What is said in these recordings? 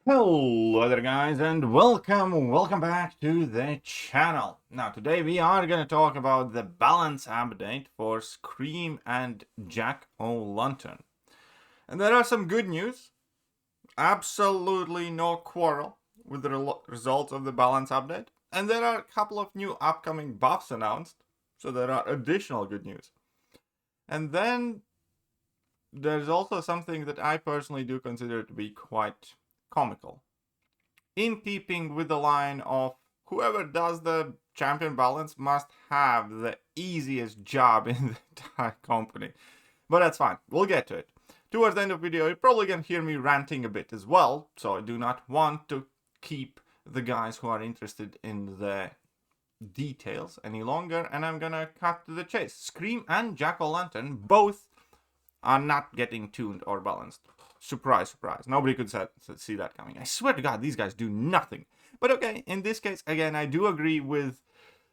Hello there guys and welcome back to the channel. Now today we are going to talk about the balance update for Scream and Jack-O-Lantern. And there are some good news. Absolutely no quarrel with the results of the balance update. And there are a couple of new upcoming buffs announced, so there are additional good news. And then there's also something that I personally do consider to be quite comical. In keeping with the line of whoever does the champion balance must have the easiest job in the entire company. But that's fine, we'll get to it. Towards the end of the video, you're probably gonna hear me ranting a bit as well, so I do not want to keep the guys who are interested in the details any longer, and I'm gonna cut to the chase. Scream and Jack-O-Lantern both are not getting tuned or balanced. Surprise, surprise. Nobody could see that coming. I swear to God, these guys do nothing. But okay, in this case, again, I do agree with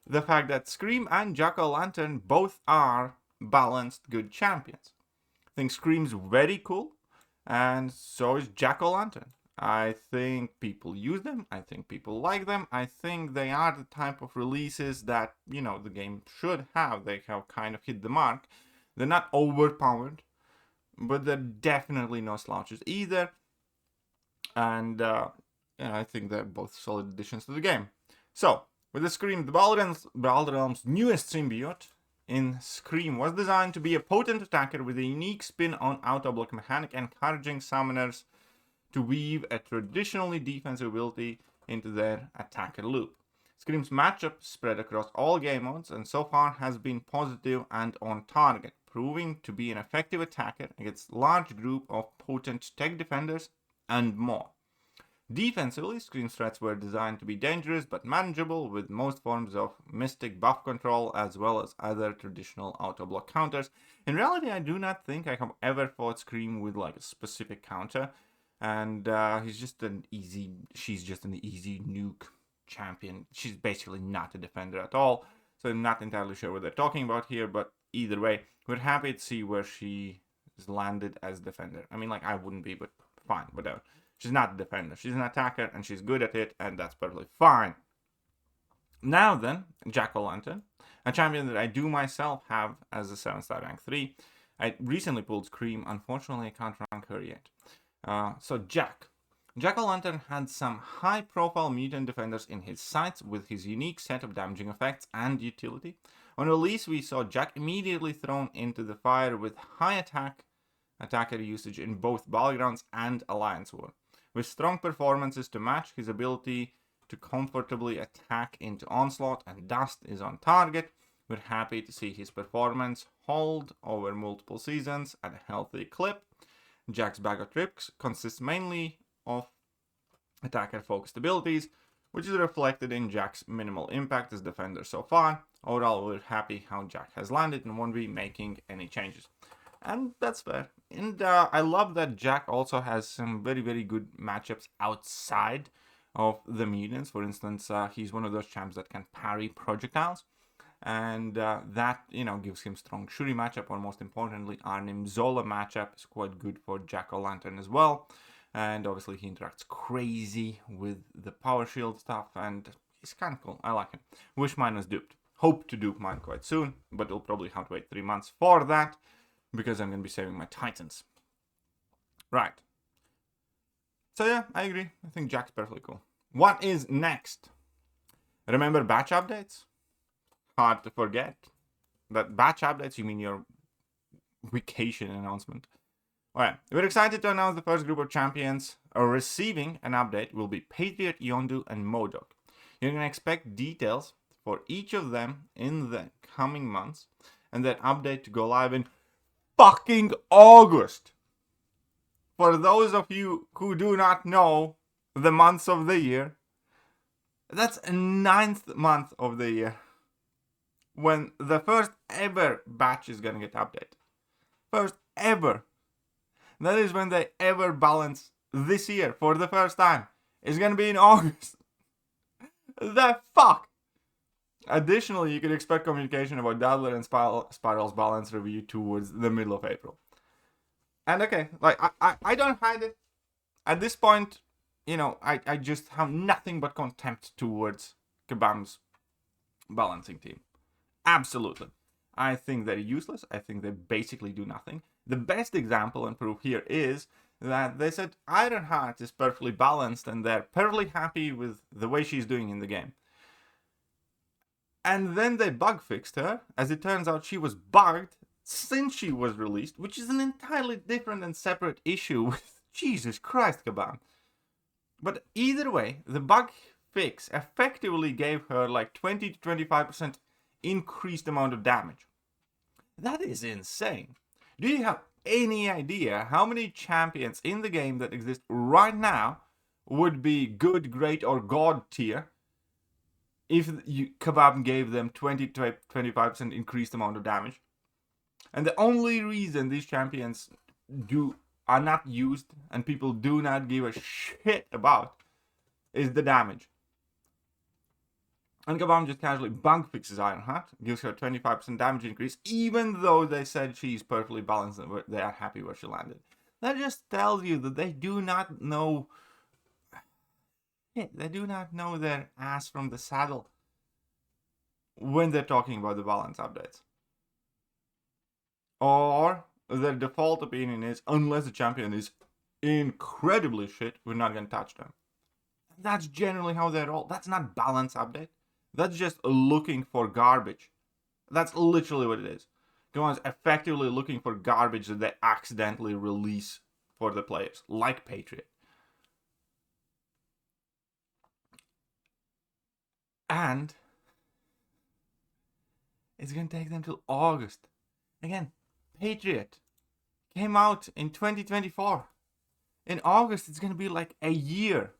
the fact that Scream and Jack-O-Lantern both are balanced good champions. I think Scream's very cool, and so is Jack-O-Lantern. I think people use them. I think people like them. I think they are the type of releases that, you know, the game should have. They have kind of hit the mark. They're not overpowered, but they're definitely no slouches either. And I think they're both solid additions to the game. So, with the Scream, the Balderelm's newest symbiote in Scream was designed to be a potent attacker with a unique spin on auto-block mechanic, encouraging summoners to weave a traditionally defensive ability into their attacker loop. Scream's matchup spread across all game modes and so far has been positive and on target, proving to be an effective attacker against a large group of potent tech defenders and more. Defensively, Scream's threats were designed to be dangerous but manageable with most forms of mystic buff control as well as other traditional auto-block counters. In reality, I do not think I have ever fought Scream with like a specific counter, and she's just an easy nuke champion. She's basically not a defender at all, so I'm not entirely sure what they're talking about here, but either way, we're happy to see where she is landed as defender. I mean, like, I wouldn't be, but fine, whatever. She's not a defender. She's an attacker, and she's good at it, and that's perfectly fine. Now then, Jack-O-Lantern, a champion that I do myself have as a 7-star rank 3. I recently pulled Scream. Unfortunately, I can't rank her yet. So Jack-O-Lantern had some high-profile mutant defenders in his sights with his unique set of damaging effects and utility. On release, we saw Jack immediately thrown into the fire with high attacker usage in both Battlegrounds and Alliance War. With strong performances to match, his ability to comfortably attack into Onslaught and Dust is on target. We're happy to see his performance hold over multiple seasons at a healthy clip. Jack's bag of tricks consists mainly of attacker-focused abilities, which is reflected in Jack's minimal impact as defender so far. Overall, we're happy how Jack has landed and won't be making any changes. And that's fair. And I love that Jack also has some very, very good matchups outside of the mutants. For instance, he's one of those champs that can parry projectiles. And that, gives him strong Shuri matchup, or most importantly, Arnim Zola matchup is quite good for Jack-O-Lantern as well. And obviously he interacts crazy with the power shield stuff, and he's kind of cool. I like him. Wish mine was duped. Hope to dupe mine quite soon, but we'll probably have to wait 3 months for that, because I'm going to be saving my Titans. Right. So yeah, I agree. I think Jack's perfectly cool. What is next? Remember batch updates? Hard to forget. That batch updates, you mean your vacation announcement. Alright, we're excited to announce the first group of champions receiving an update will be Patriot, Yondu, and Modok. You can expect details for each of them in the coming months, and that update to go live in fucking August. For those of you who do not know the months of the year, that's a 9th month of the year when the first ever batch is gonna get updated. First ever. That is when they ever balance this year for the first time. It's gonna be in August. The fuck? Additionally, you can expect communication about Dazzler and Spiral's balance review towards the middle of April. And okay, like, I don't hide it. At this point, you know, I just have nothing but contempt towards Kabam's balancing team. Absolutely. I think they're useless. I think they basically do nothing. The best example and proof here is that they said Ironheart is perfectly balanced and they're perfectly happy with the way she's doing in the game. And then they bug fixed her. As it turns out, she was bugged since she was released, which is an entirely different and separate issue with Jesus Christ, Kabam. But either way, the bug fix effectively gave her like 20 to 25% increased amount of damage. That is insane. Do you have any idea how many champions in the game that exist right now would be good, great, or god tier if Kabam gave them 20 to 25% increased amount of damage? And the only reason these champions are not used and people do not give a shit about is the damage. And Kabam just casually bug fixes Ironheart, gives her 25% damage increase, even though they said she's perfectly balanced and they are happy where she landed. That just tells you that they do not know. They do not know their ass from the saddle when they're talking about the balance updates. Or their default opinion is, unless the champion is incredibly shit, we're not going to touch them. That's generally how they roll. That's not balance update. That's just looking for garbage. That's literally what it is. Kaban's effectively looking for garbage that they accidentally release for the players, like Patriot. And it's going to take them till August. Again, Patriot came out in 2024. In August, it's going to be like a year.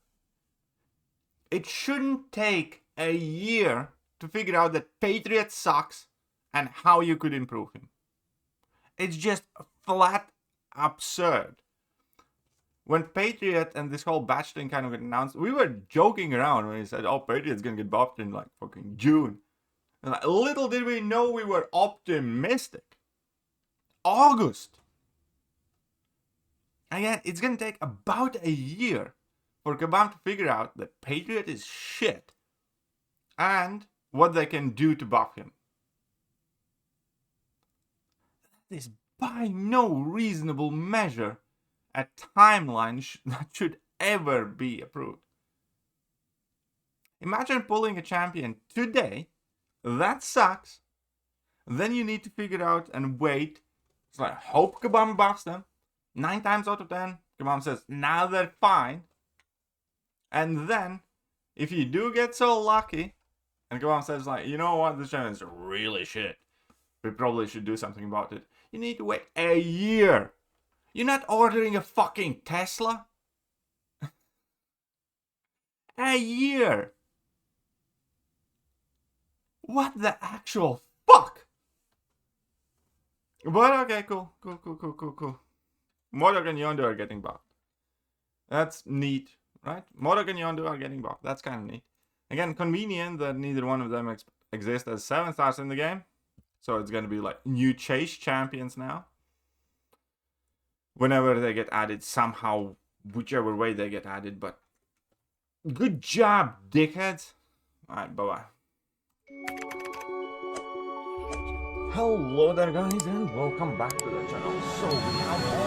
It shouldn't take a year to figure out that Patriot sucks and how you could improve him. It's just flat absurd. When Patriot and this whole batch thing kind of got announced, we were joking around when he said, oh, Patriot's gonna get buffed in like fucking June. And like, little did we know we were optimistic. August. Again, it's gonna take about a year for Kabam to figure out that Patriot is shit and what they can do to buff him. That is by no reasonable measure a timeline that should ever be approved. Imagine pulling a champion today, that sucks, then you need to figure out and wait. It's like, hope Kabam buffs them. 9 times out of 10, Kabam says, now they're fine. And then, if you do get so lucky, and Kabam says like, you know what, this champion is really shit, we probably should do something about it. You need to wait a year. You're not ordering a fucking Tesla. A year. What the actual fuck? But okay, cool. Modok and Yondu are getting buffed. That's neat, right? Modok and Yondu are getting buffed. That's kind of neat. Again, convenient that neither one of them exist as 7 stars in the game. So it's going to be like new chase champions now. Whenever they get added, somehow, whichever way they get added. But good job, dickheads. Alright, bye-bye. Hello there, guys, and welcome back to the channel. So we have